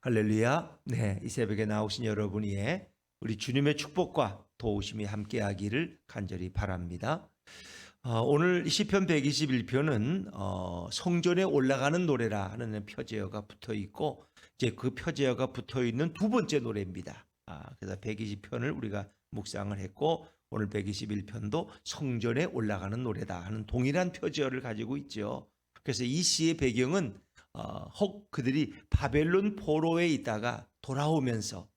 할렐루야. 네, 이 새벽에 나오신 여러분이 우리 주님의 축복과 도우심이 함께하기를 간절히 바랍니다. 오늘 시편 121편은 성전에 올라가는 노래라 하는 표제어가 붙어 있고 이제 그 표제어가 붙어 있는 두 번째 노래입니다. 그래서 120편을 우리가 묵상을 했고 오늘 121편도 성전에 올라가는 노래다 하는 동일한 표제어를 가지고 있죠. 그래서 이 시의 배경은 혹 그들이 바벨론 포로에 있다가 돌아오면서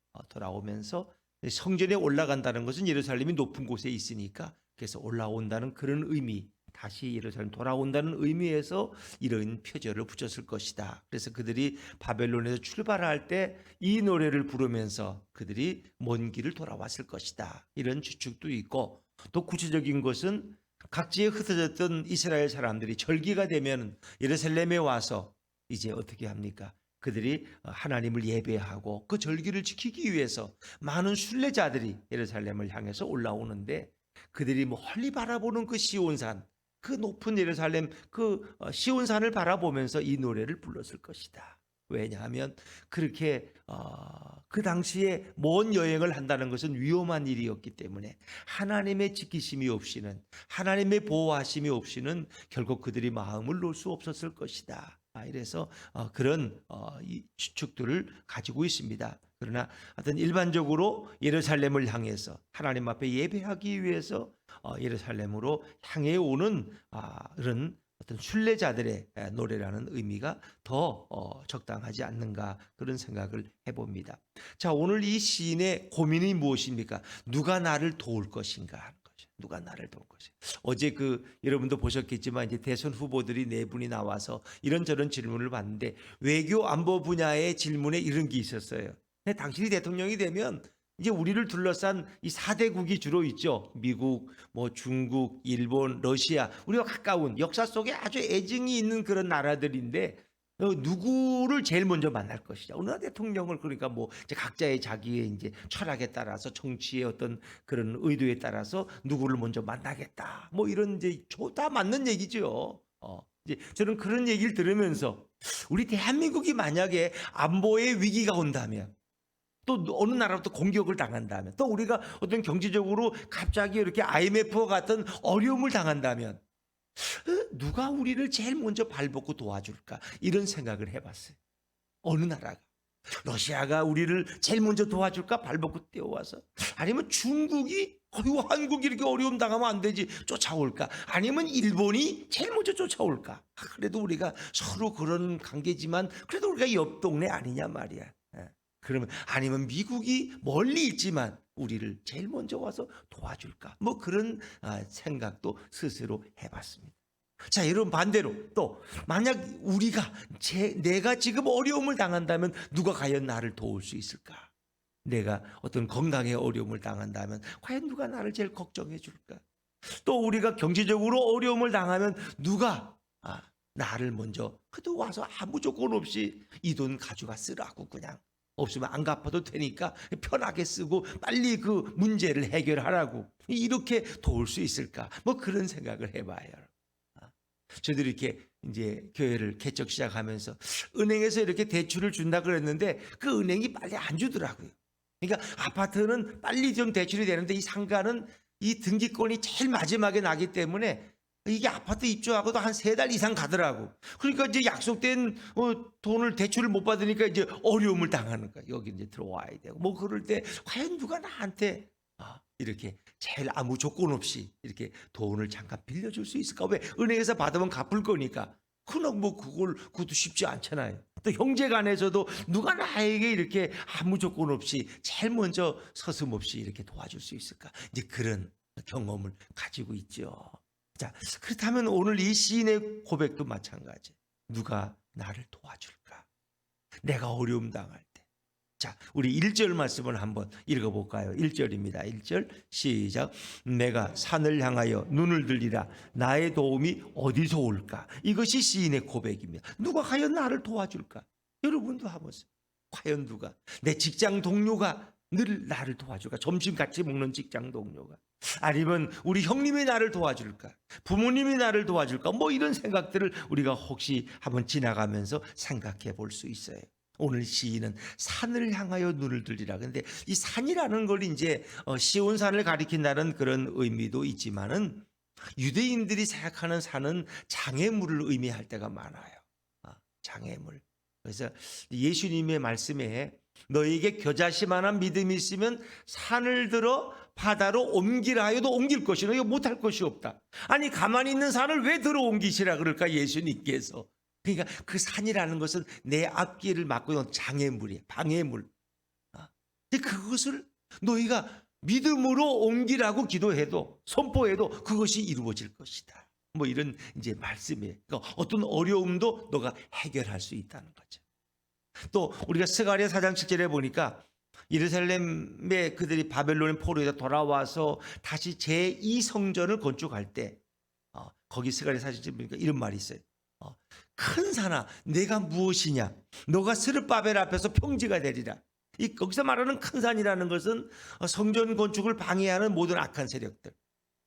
성전에 올라간다는 것은 예루살렘이 높은 곳에 있으니까 그래서 올라온다는 그런 의미, 다시 예루살렘 돌아온다는 의미에서 이런 표제를 붙였을 것이다. 그래서 그들이 바벨론에서 출발할 때 이 노래를 부르면서 그들이 먼 길을 돌아왔을 것이다. 이런 추측도 있고 또 구체적인 것은 각지에 흩어졌던 이스라엘 사람들이 절기가 되면 예루살렘에 와서 이제 어떻게 합니까? 그들이 하나님을 예배하고 그 절기를 지키기 위해서 많은 순례자들이 예루살렘을 향해서 올라오는데 그들이 멀리 바라보는 그 시온산, 그 높은 예루살렘 그 시온산을 바라보면서 이 노래를 불렀을 것이다. 왜냐하면 그렇게 그 당시에 먼 여행을 한다는 것은 위험한 일이었기 때문에 하나님의 지키심이 없이는, 하나님의 보호하심이 없이는 결국 그들이 마음을 놓을 수 없었을 것이다. 이래서 그런 이 추측들을 가지고 있습니다. 그러나 하여튼 일반적으로 예루살렘을 향해서 하나님 앞에 예배하기 위해서 예루살렘으로 향해 오는 그런 어떤 순례자들의 노래라는 의미가 더 적당하지 않는가 그런 생각을 해봅니다. 자, 오늘 이 시인의 고민이 무엇입니까? 누가 나를 도울 것인가 하는 거죠. 누가 나를 도울 것인가. 어제 여러분도 보셨겠지만 이제 대선 후보들이 네 분이 나와서 이런저런 질문을 받는데 외교 안보 분야의 질문에 이런 게 있었어요. 당신이 대통령이 되면 이제 우리를 둘러싼 이 4대국이 주로 있죠. 미국, 중국, 일본, 러시아, 우리가 가까운 역사 속에 아주 애증이 있는 그런 나라들인데 누구를 제일 먼저 만날 것이냐. 어느 대통령을 그러니까 이제 각자의 자기의 이제 철학에 따라서 정치의 어떤 그런 의도에 따라서 누구를 먼저 만나겠다. 이런 이제 다 맞는 얘기죠. 이제 저는 그런 얘기를 들으면서 우리 대한민국이 만약에 안보의 위기가 온다면 또 어느 나라부터 공격을 당한다면 또 우리가 어떤 경제적으로 갑자기 이렇게 IMF와 같은 어려움을 당한다면 누가 우리를 제일 먼저 발벗고 도와줄까 이런 생각을 해봤어요. 어느 나라가 러시아가 우리를 제일 먼저 도와줄까 발벗고 뛰어와서 아니면 중국이 한국이 이렇게 어려움 당하면 안 되지 쫓아올까 아니면 일본이 제일 먼저 쫓아올까 그래도 우리가 서로 그런 관계지만 그래도 우리가 옆 동네 아니냐 말이야. 그러면 아니면 미국이 멀리 있지만 우리를 제일 먼저 와서 도와줄까? 그런 생각도 스스로 해봤습니다. 자, 여러분 반대로 또 만약 내가 지금 어려움을 당한다면 누가 과연 나를 도울 수 있을까? 내가 어떤 건강에 어려움을 당한다면 과연 누가 나를 제일 걱정해 줄까? 또 우리가 경제적으로 어려움을 당하면 누가 나를 먼저 그도 와서 아무 조건 없이 이 돈 가져가 쓰라고 그냥 없으면 안 갚아도 되니까 편하게 쓰고 빨리 그 문제를 해결하라고 이렇게 도울 수 있을까? 그런 생각을 해봐요. 저들이 이렇게 이제 교회를 개척 시작하면서 은행에서 이렇게 대출을 준다 그랬는데 그 은행이 빨리 안 주더라고요. 그러니까 아파트는 빨리 좀 대출이 되는데 이 상가는 이 등기권이 제일 마지막에 나기 때문에 이게 아파트 입주하고도 한 3달 이상 가더라고. 그러니까 이제 약속된 돈을 대출을 못 받으니까 이제 어려움을 당하는 거야. 여기 이제 들어와야 되고 그럴 때 과연 누가 나한테 이렇게 제일 아무 조건 없이 이렇게 돈을 잠깐 빌려줄 수 있을까? 왜 은행에서 받으면 갚을 거니까. 그것도 쉽지 않잖아요. 또 형제간에서도 누가 나에게 이렇게 아무 조건 없이 제일 먼저 서슴없이 이렇게 도와줄 수 있을까? 이제 그런 경험을 가지고 있죠. 자, 그렇다면 오늘 이 시인의 고백도 마찬가지. 누가 나를 도와줄까? 내가 어려움 당할 때. 자, 우리 1절 말씀을 한번 읽어볼까요? 1절입니다. 1절 시작. 내가 산을 향하여 눈을 들리라. 나의 도움이 어디서 올까? 이것이 시인의 고백입니다. 누가 과연 나를 도와줄까? 여러분도 한번 과연 누가? 내 직장 동료가 늘 나를 도와줄까? 점심 같이 먹는 직장 동료가 아니면 우리 형님이 나를 도와줄까? 부모님이 나를 도와줄까? 이런 생각들을 우리가 혹시 한번 지나가면서 생각해 볼 수 있어요. 오늘 시인은 산을 향하여 눈을 들리라. 근데 이 산이라는 걸 이제 시온산을 가리킨다는 그런 의미도 있지만은 유대인들이 생각하는 산은 장애물을 의미할 때가 많아요. 장애물. 그래서 예수님의 말씀에 너에게 겨자씨만한 믿음이 있으면 산을 들어 바다로 옮기라 하여도 옮길 것이 너희가 못할 것이 없다. 아니 가만히 있는 산을 왜 들어 옮기시라 그럴까 예수님께서. 그러니까 그 산이라는 것은 내 앞길을 막고 있는 장애물이에요. 방해물. 근데 그것을 너희가 믿음으로 옮기라고 기도해도 선포해도 그것이 이루어질 것이다. 뭐 이런 이제 말씀이에요. 그러니까 어떤 어려움도 너가 해결할 수 있다는 거죠. 또 우리가 스가랴 4장 7절에 보니까 예루살렘에 그들이 바벨론의 포로에서 돌아와서 다시 제2성전을 건축할 때 거기 스가랴 4장 보니까 이런 말이 있어요. 큰 산아 내가 무엇이냐 너가 스룹바벨 앞에서 평지가 되리라. 거기서 말하는 큰 산이라는 것은 성전 건축을 방해하는 모든 악한 세력들,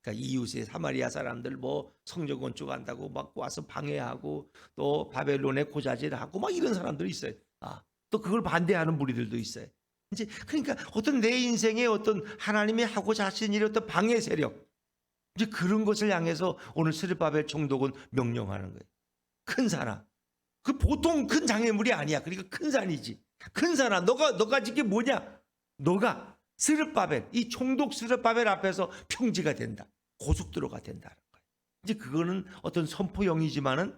그러니까 이웃의 사마리아 사람들 뭐 성전 건축한다고 막 와서 방해하고 또 바벨론에 고자질하고 막 이런 사람들이 있어요. 또 그걸 반대하는 무리들도 있어요. 이제 그러니까 어떤 내 인생에 어떤 하나님이 하고자 하신 일의 어떤 방해 세력, 이제 그런 것을 향해서 오늘 스룹바벨 총독은 명령하는 거예요. 큰 산아, 그 보통 큰 장애물이 아니야. 그러니까 큰 산이지. 큰 산아, 너가 지금 뭐냐? 너가 스룹바벨, 이 총독 스룹바벨 앞에서 평지가 된다. 고속도로가 된다는 거예요. 이제 그거는 어떤 선포형이지만은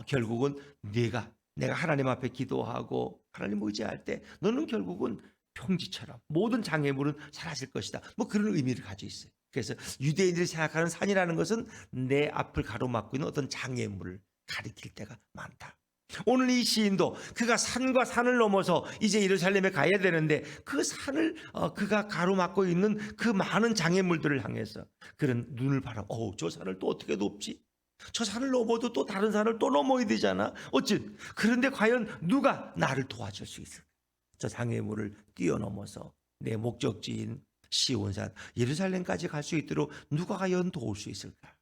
결국은 내가 하나님 앞에 기도하고 하나님 의지할 때 너는 결국은 평지처럼 모든 장애물은 사라질 것이다. 뭐 그런 의미를 가지고 있어요. 그래서 유대인들이 생각하는 산이라는 것은 내 앞을 가로막고 있는 어떤 장애물을 가리킬 때가 많다. 오늘 이 시인도 그가 산과 산을 넘어서 이제 예루살렘에 가야 되는데 그 산을 그가 가로막고 있는 그 많은 장애물들을 향해서 그런 눈을 바라. 저 산을 또 어떻게 높지? 저 산을 넘어도 또 다른 산을 또 넘어야 되잖아. 어쨌든 그런데 과연 누가 나를 도와줄 수 있을까? 저 장애물을 뛰어넘어서 내 목적지인 시온산 예루살렘까지 갈 수 있도록 누가 과연 도울 수 있을까?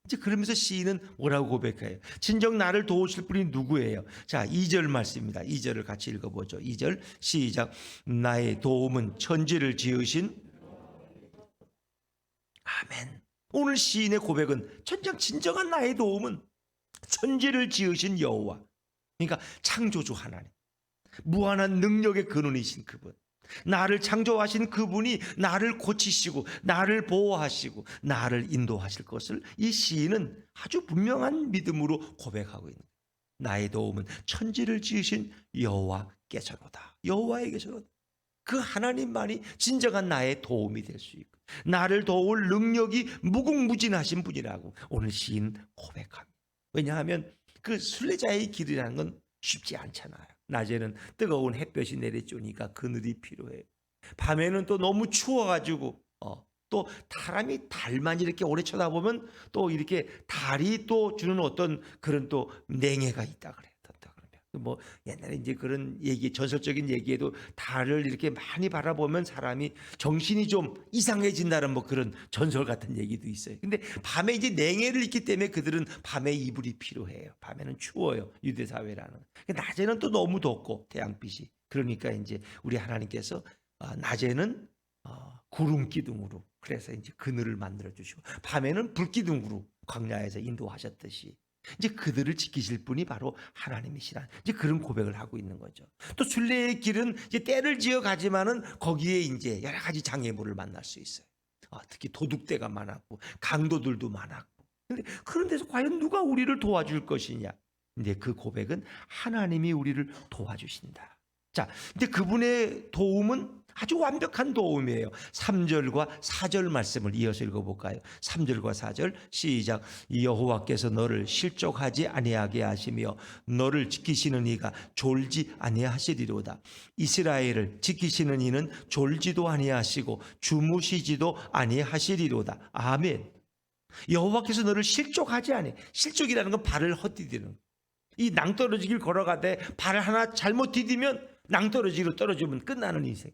이제 그러면서 시인은 뭐라고 고백해요? 진정 나를 도우실 분이 누구예요? 자, 2절 말씀입니다. 2절을 같이 읽어보죠. 2절 시작. 나의 도움은 천지를 지으신 아멘. 오늘 시인의 고백은 진정한 나의 도움은 천지를 지으신 여호와, 그러니까 창조주 하나님, 무한한 능력의 근원이신 그분, 나를 창조하신 그분이 나를 고치시고 나를 보호하시고 나를 인도하실 것을 이 시인은 아주 분명한 믿음으로 고백하고 있는 거예요. 나의 도움은 천지를 지으신 여호와께서로다. 여호와에게서로다. 그 하나님만이 진정한 나의 도움이 될 수 있고 나를 도울 능력이 무궁무진하신 분이라고 오늘 시인 고백합니다. 왜냐하면 그 순례자의 길이라는 건 쉽지 않잖아요. 낮에는 뜨거운 햇볕이 내리쬐니까 그늘이 필요해요. 밤에는 또 너무 추워가지고 또 사람이 달만 이렇게 오래 쳐다보면 또 이렇게 달이 또 주는 어떤 그런 또 냉해가 있다 그래요. 뭐 옛날에 이제 그런 얘기, 전설적인 얘기에도 달을 이렇게 많이 바라보면 사람이 정신이 좀 이상해진다는 뭐 그런 전설 같은 얘기도 있어요. 근데 밤에 이제 냉해를 입기 때문에 그들은 밤에 이불이 필요해요. 밤에는 추워요. 유대 사회라는. 낮에는 또 너무 덥고 태양빛이. 그러니까 이제 우리 하나님께서 낮에는 구름 기둥으로 그래서 이제 그늘을 만들어 주시고 밤에는 불 기둥으로 광야에서 인도하셨듯이 이제 그들을 지키실 분이 바로 하나님이시라. 이제 그런 고백을 하고 있는 거죠. 또 순례의 길은 이제 때를 지어 가지만은 거기에 이제 여러 가지 장애물을 만날 수 있어요. 특히 도둑대가 많았고 강도들도 많았고. 그런 데서 과연 누가 우리를 도와줄 것이냐? 근데 그 고백은 하나님이 우리를 도와주신다. 자, 근데 그분의 도움은 아주 완벽한 도움이에요. 3절과 4절 말씀을 이어서 읽어볼까요? 3절과 4절 시작. 여호와께서 너를 실족하지 아니하게 하시며 너를 지키시는 이가 졸지 아니하시리로다. 이스라엘을 지키시는 이는 졸지도 아니하시고 주무시지도 아니하시리로다. 아멘. 여호와께서 너를 실족하지 아니. 실족이라는 건 발을 헛디디는, 이 낭떠러지길 걸어가되 발을 하나 잘못 디디면 낭떠러지로 떨어지면 끝나는 인생.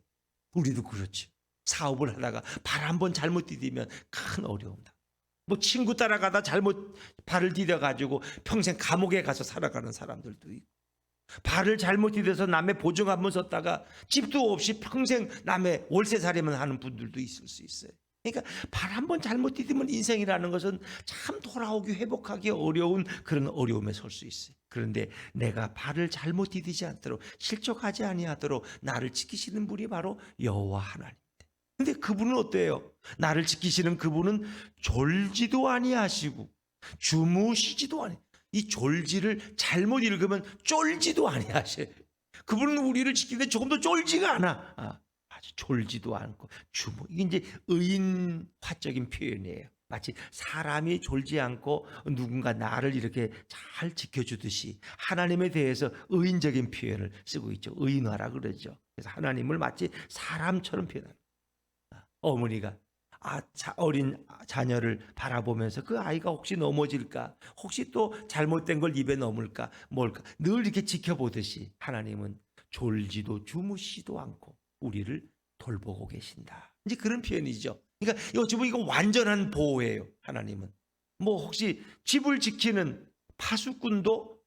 우리도 그렇지. 사업을 하다가 발 한번 잘못 디디면 큰 어려움다. 뭐 친구 따라가다 잘못 발을 디뎌가지고 평생 감옥에 가서 살아가는 사람들도 있고. 발을 잘못 디뎌서 남의 보증 한번 섰다가 집도 없이 평생 남의 월세살이만 하는 분들도 있을 수 있어요. 그러니까 발 한번 잘못 디디면 인생이라는 것은 참 돌아오기 회복하기 어려운 그런 어려움에 설 수 있어요. 그런데 내가 발을 잘못 디디지 않도록 실족하지 아니하도록 나를 지키시는 분이 바로 여호와 하나님. 근데 그분은 어때요? 나를 지키시는 그분은 졸지도 아니하시고 주무시지도 아니. 이 졸지를 잘못 읽으면 쫄지도 아니하셔요. 그분은 우리를 지키는데 조금 더 쫄지가 않아. 아주 졸지도 않고 이게 이제 의인화적인 표현이에요. 마치 사람이 졸지 않고 누군가 나를 이렇게 잘 지켜주듯이 하나님에 대해서 의인적인 표현을 쓰고 있죠. 의인화라 그러죠. 그래서 하나님을 마치 사람처럼 표현합니다. 어머니가 어린 자녀를 바라보면서 그 아이가 혹시 넘어질까, 혹시 또 잘못된 걸 입에 넣을까, 뭘까 늘 이렇게 지켜보듯이 하나님은 졸지도 주무시지도 않고 우리를 돌보고 계신다. 이제 그런 표현이죠. 그러니까 어찌 이거 완전한 보호예요. 하나님은 뭐 혹시 집을 지키는 파수꾼도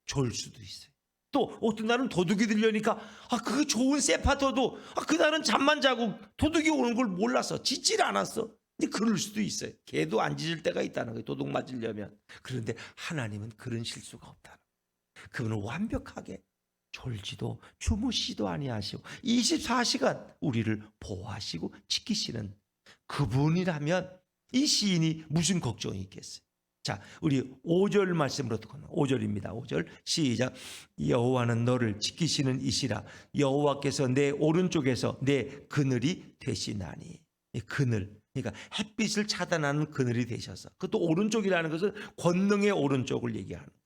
졸 수도 있어요. 또 어떤 날은 도둑이 들려니까 그 좋은 세파터도 그날은 잠만 자고 도둑이 오는 걸 몰라서 짖질 않았어. 근데 그럴 수도 있어요. 개도 안 짖을 때가 있다는 거예요. 도둑 맞으려면. 그런데 하나님은 그런 실수가 없다는 거예요. 그분은 완벽하게 졸지도 주무시지도 아니하시고 24시간 우리를 보호하시고 지키시는 그분이라면 이 시인이 무슨 걱정이 있겠어요? 자, 우리 5절 말씀으로 듣거나 5절입니다. 5절 시작. 여호와는 너를 지키시는 이시라. 여호와께서 내 오른쪽에서 내 그늘이 되시나니. 이 그늘, 그러니까 햇빛을 차단하는 그늘이 되셔서, 그것도 오른쪽이라는 것은 권능의 오른쪽을 얘기하는 거예요.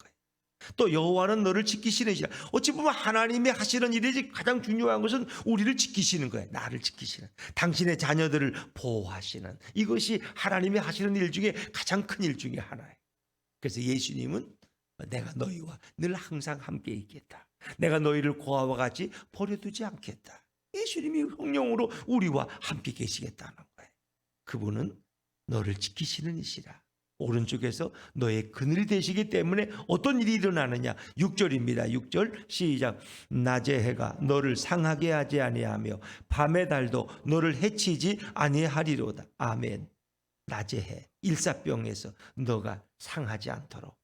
또 여호와는 너를 지키시는 이시라. 어찌 보면 하나님이 하시는 일이 가장 중요한 것은 우리를 지키시는 거예요. 나를 지키시는, 당신의 자녀들을 보호하시는, 이것이 하나님이 하시는 일 중에 가장 큰 일 중에 하나예요. 그래서 예수님은 내가 너희와 늘 항상 함께 있겠다. 내가 너희를 고아와 같이 버려두지 않겠다. 예수님이 성령으로 우리와 함께 계시겠다는 거예요. 그분은 너를 지키시는 이시라. 오른쪽에서 너의 그늘이 되시기 때문에 어떤 일이 일어나느냐. 6절입니다. 6절 시작. 낮의 해가 너를 상하게 하지 아니하며 밤의 달도 너를 해치지 아니하리로다. 아멘. 낮의 해, 일사병에서 너가 상하지 않도록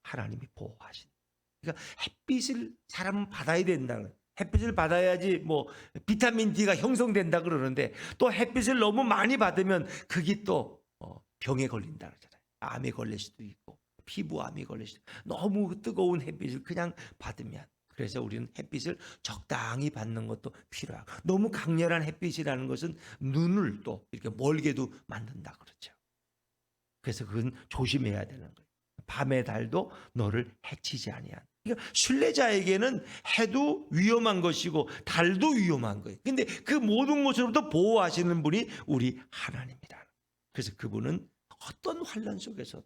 하나님이 보호하신. 그러니까 햇빛을 사람은 받아야 된다는 거예요. 햇빛을 받아야지 뭐 비타민 D가 형성된다 그러는데, 또 햇빛을 너무 많이 받으면 그게 또 병에 걸린다 그러잖아요. 암에 걸릴 수도 있고 피부암이 걸릴 수도 있고. 너무 뜨거운 햇빛을 그냥 받으면. 그래서 우리는 햇빛을 적당히 받는 것도 필요하고, 너무 강렬한 햇빛이라는 것은 눈을 또 이렇게 멀게도 만든다 그러죠. 그래서 그건 조심해야 되는 거예요. 밤의 달도 너를 해치지 아니한. 그러니까 순례자에게는 해도 위험한 것이고 달도 위험한 거예요. 근데 그 모든 것으로부터 보호하시는 분이 우리 하나님이다. 그래서 그분은 어떤 환난 속에서도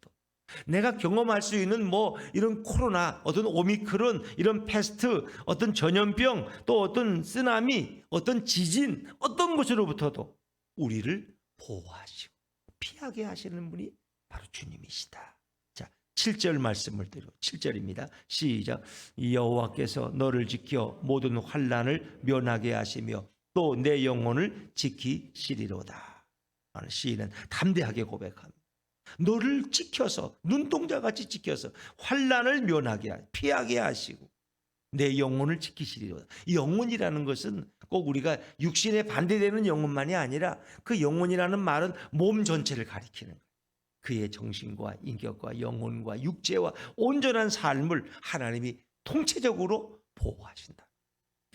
내가 경험할 수 있는 뭐 이런 코로나, 어떤 오미크론, 이런 패스트, 어떤 전염병, 또 어떤 쓰나미, 어떤 지진, 어떤 것으로부터도 우리를 보호하시고 피하게 하시는 분이 바로 주님이시다. 자, 7절 말씀을 드려. 7절입니다. 시작. 여호와께서 너를 지켜 모든 환난을 면하게 하시며 또 내 영혼을 지키시리로다. 시인은 담대하게 고백합니다. 너를 지켜서, 눈동자같이 지켜서 환난을 면하게, 피하게 하시고 내 영혼을 지키시리로다. 이 영혼이라는 것은 꼭 우리가 육신에 반대되는 영혼만이 아니라, 그 영혼이라는 말은 몸 전체를 가리키는 거예요. 그의 정신과 인격과 영혼과 육체와 온전한 삶을 하나님이 통체적으로 보호하신다.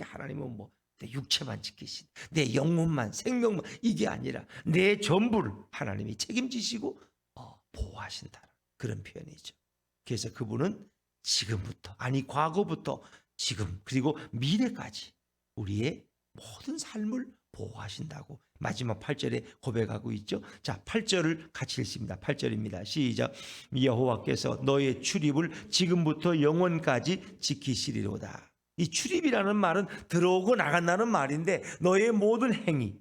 하나님은 뭐 내 육체만 지키신, 내 영혼만, 생명만, 이게 아니라 내 전부를 하나님이 책임지시고 보호하신다. 그런 표현이죠. 그래서 그분은 지금부터, 아니 과거부터 지금 그리고 미래까지 우리의 모든 삶을 보호하신다고 마지막 8절에 고백하고 있죠. 자, 8절을 같이 읽습니다. 8절입니다. 시작. 여호와께서 너의 출입을 지금부터 영원까지 지키시리로다. 이 출입이라는 말은 들어오고 나간다는 말인데, 너의 모든 행위.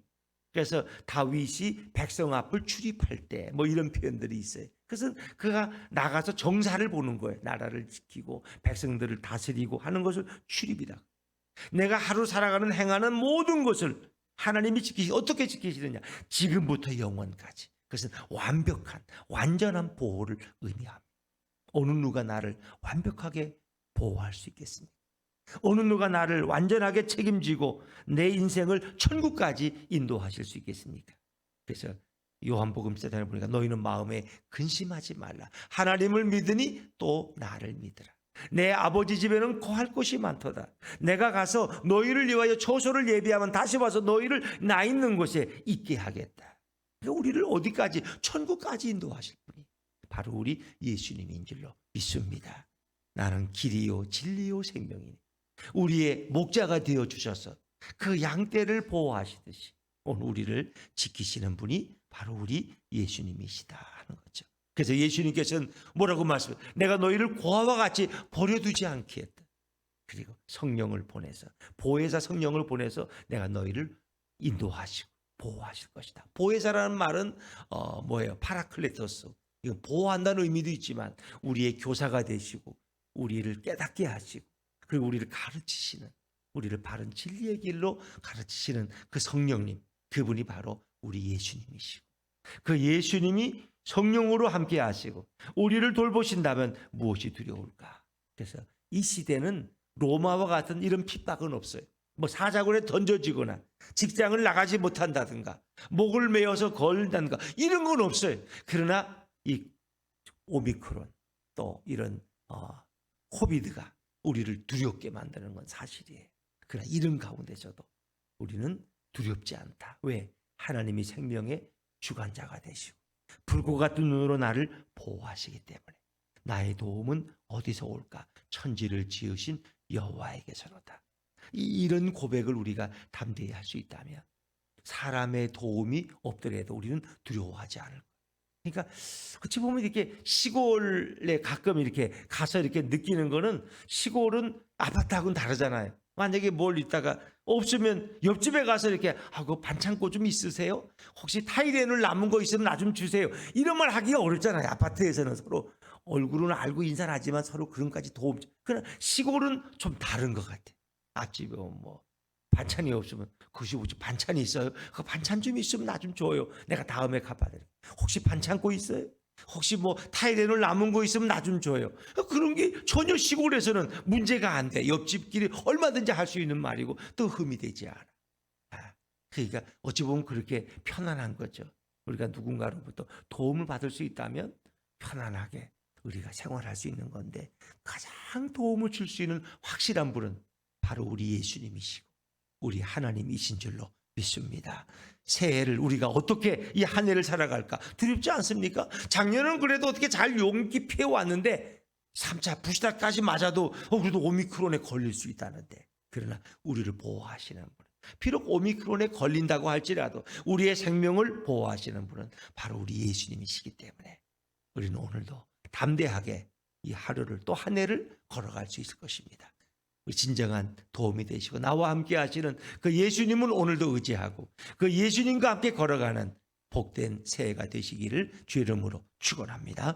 그래서 다윗이 백성 앞을 출입할 때 뭐 이런 표현들이 있어요. 그것은 그가 나가서 정사를 보는 거예요. 나라를 지키고 백성들을 다스리고 하는 것을 출입이다. 내가 하루 살아가는 행하는 모든 것을 하나님이 어떻게 지키시느냐? 지금부터 영원까지. 그것은 완벽한 완전한 보호를 의미합니다. 어느 누가 나를 완벽하게 보호할 수 있겠습니까? 어느 누가 나를 완전하게 책임지고 내 인생을 천국까지 인도하실 수 있겠습니까? 그래서 요한복음 4장에 보니까 너희는 마음에 근심하지 말라. 하나님을 믿으니 또 나를 믿으라. 내 아버지 집에는 거할 곳이 많도다. 내가 가서 너희를 위하여 처소를 예비하면 다시 와서 너희를 나 있는 곳에 있게 하겠다. 그러니까 우리를 어디까지? 천국까지 인도하실 분이 바로 우리 예수님인 줄로 믿습니다. 나는 길이요 진리요 생명이니 우리의 목자가 되어 주셔서 그 양떼를 보호하시듯이 오늘 우리를 지키시는 분이 바로 우리 예수님이시다 하는 거죠. 그래서 예수님께서는 뭐라고 말씀해요? 내가 너희를 고아와 같이 버려두지 않게 했다. 그리고 성령을 보내서 보혜사 성령을 보내서 내가 너희를 인도하시고 보호하실 것이다. 보혜사라는 말은 뭐예요? 파라클레토스. 이거 보호한다는 의미도 있지만 우리의 교사가 되시고 우리를 깨닫게 하시고 그리고 우리를 가르치시는 우리를 바른 진리의 길로 가르치시는 그 성령님 그분이 바로 우리 예수님이시고 그 예수님이 성령으로 함께 하시고 우리를 돌보신다면 무엇이 두려울까? 그래서 이 시대는 로마와 같은 이런 핍박은 없어요. 뭐 사자굴에 던져지거나 직장을 나가지 못한다든가 목을 메어서 걸린다든가 이런 건 없어요. 그러나 이 오미크론 또 이런 코비드가 우리를 두렵게 만드는 건 사실이에요. 그러나 이런 가운데서도 우리는 두렵지 않다. 왜? 하나님이 생명의 주관자가 되시고 불꽃 같은 눈으로 나를 보호하시기 때문에 나의 도움은 어디서 올까? 천지를 지으신 여호와에게서로다. 이런 고백을 우리가 담대히 할 수 있다면 사람의 도움이 없더라도 우리는 두려워하지 않을 거예요. 그러니까 어찌 보면 이렇게 시골에 가끔 이렇게 가서 이렇게 느끼는 거는 시골은 아파트하고는 다르잖아요. 만약에 뭘 있다가 없으면 옆집에 가서 이렇게 그 반창고 좀 있으세요? 혹시 타이레놀 남은 거 있으면 나 좀 주세요. 이런 말 하기가 어렵잖아요. 아파트에서는 서로 얼굴은 알고 인사는 하지만 서로 그런까지 도움. 그러나 시골은 좀 다른 것 같아요. 앞집에 뭐 반찬이 없으면 그것이 뭐지 반찬이 있어요? 그 반찬 좀 있으면 나 좀 줘요. 내가 다음에 갚아드릴게요. 혹시 반창고 있어요? 혹시 뭐 타이레놀 남은 거 있으면 나 좀 줘요. 그런 게 전혀 시골에서는 문제가 안 돼. 옆집끼리 얼마든지 할 수 있는 말이고 또 흠이 되지 않아. 그러니까 어찌 보면 그렇게 편안한 거죠. 우리가 누군가로부터 도움을 받을 수 있다면 편안하게 우리가 생활할 수 있는 건데 가장 도움을 줄 수 있는 확실한 분은 바로 우리 예수님이시고 우리 하나님이신 줄로 믿습니다. 새해를 우리가 어떻게 이 한 해를 살아갈까 두렵지 않습니까? 작년은 그래도 어떻게 잘 용기 피해왔는데 3차 부시다까지 맞아도 그래도 오미크론에 걸릴 수 있다는데 그러나 우리를 보호하시는 분 비록 오미크론에 걸린다고 할지라도 우리의 생명을 보호하시는 분은 바로 우리 예수님이시기 때문에 우리는 오늘도 담대하게 이 하루를 또 한 해를 걸어갈 수 있을 것입니다. 진정한 도움이 되시고 나와 함께 하시는 그 예수님은 오늘도 의지하고 그 예수님과 함께 걸어가는 복된 새해가 되시기를 주의 이름으로 축원합니다.